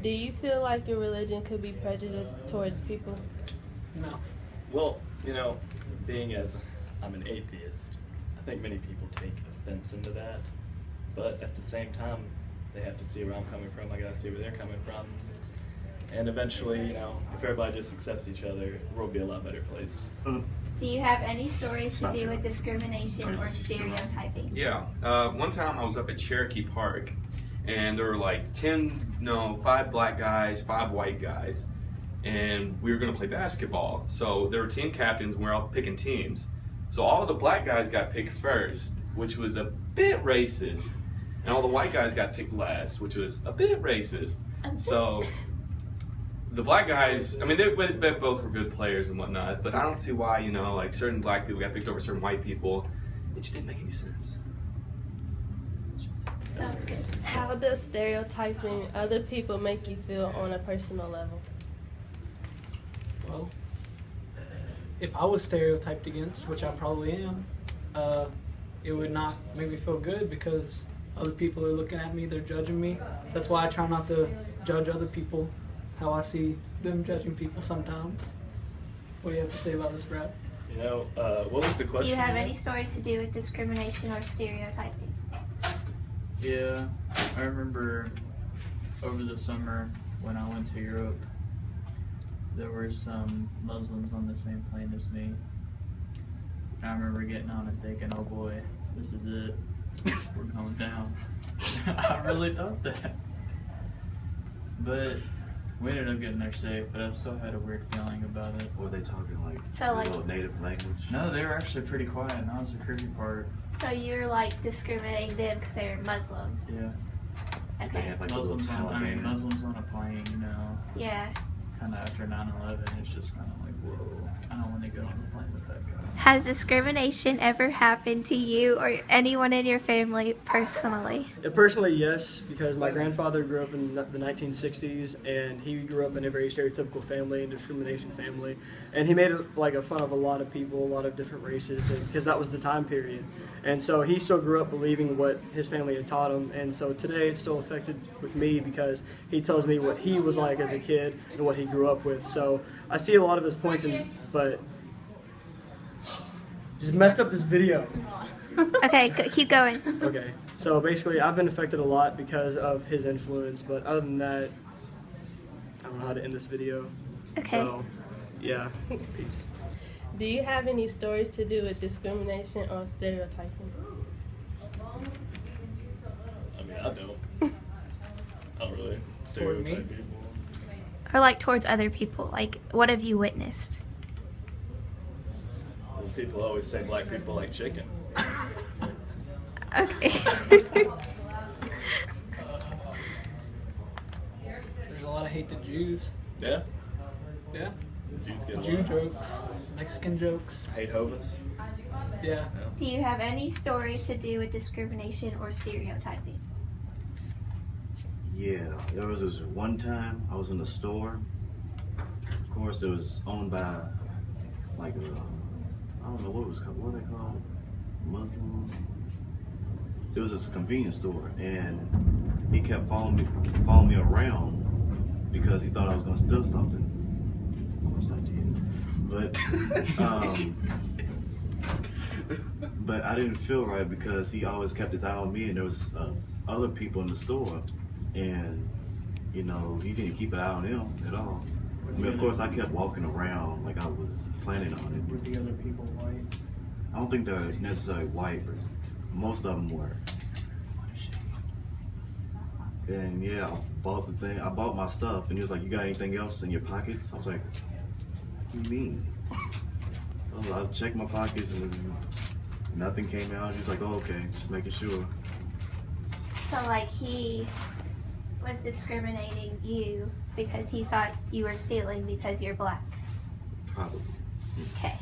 Do you feel like your religion could be prejudiced towards people? No. Well, being as I'm an atheist, I think many people take offense into that. But at the same time, they have to see where I'm coming from. I gotta see where they're coming from. And eventually, if everybody just accepts each other, the world will be a lot better place. Do you have any stories to do with discrimination or stereotyping? Yeah. One time I was up at Cherokee Park, and there were like 5 black guys, 5 white guys, and we were going to play basketball. So there were team captains, and we were all picking teams. So all of the black guys got picked first, which was a bit racist, and all the white guys got picked last, which was a bit racist. So the black guys, I mean, they both were good players and whatnot, but I don't see why, like certain black people got picked over certain white people. It just didn't make any sense. How does stereotyping other people make you feel on a personal level? Well, if I was stereotyped against, which I probably am, it would not make me feel good because other people are looking at me, they're judging me. That's why I try not to judge other people how I see them judging people sometimes. What do you have to say about this, Brad? What was the question? Do you have any stories to do with discrimination or stereotyping? Yeah, I remember over the summer when I went to Europe, there were some Muslims on the same plane as me. And I remember getting on and thinking, oh boy, this is it. We're going down. I really thought that. But we ended up getting there safe, but I still had a weird feeling about it. Were they talking like native language? No, they were actually pretty quiet, and that was the creepy part. So you're like discriminating them because they're Muslim? Yeah. Okay. They had like Muslims a little Taliban. Muslims on a plane, Yeah. kind of after 9/11, it's just kind of like, whoa, I don't want to get on the plane with that guy. Has discrimination ever happened to you or anyone in your family personally? Personally, yes, because my grandfather grew up in the 1960s, and he grew up in a very stereotypical family and discrimination family, and he made like a fun of a lot of people, a lot of different races, and because that was the time period, and so he still grew up believing what his family had taught him, and so today it's still affected with me because he tells me what he was like as a kid and what he grew up with. So I see a lot of his points, but just messed up this video. Okay, keep going. Okay, so basically I've been affected a lot because of his influence, but other than that, I don't know how to end this video. Okay. So, yeah, peace. Do you have any stories to do with discrimination or stereotyping? I mean, I don't. I don't really stereotype people. Or like towards other people, like what have you witnessed? Well, people always say black people like chicken. Okay. There's a lot of hate to Jews. Yeah? Yeah. Jews get a Jew lot. jokes, Mexican jokes. Hate hovas. Yeah. Do you have any stories to do with discrimination or stereotyping? Yeah, there was this one time I was in the store. Of course, it was owned by like I don't know what it was called. What are they called? Muslim. It was this convenience store, and he kept following me around because he thought I was gonna steal something. Of course I did, but I didn't feel right because he always kept his eye on me, and there was other people in the store, and he didn't keep an eye on him at all. I mean, of course, I kept walking around like I was planning on it. Were the other people white? I don't think they're necessarily white, but most of them were. And yeah, I bought my stuff, and he was like, "You got anything else in your pockets?" I was like, "What do you mean?" I checked my pockets, and nothing came out. He's like, "Oh, okay, just making sure." So like he was discriminating you because he thought you were stealing because you're black. Probably. Okay.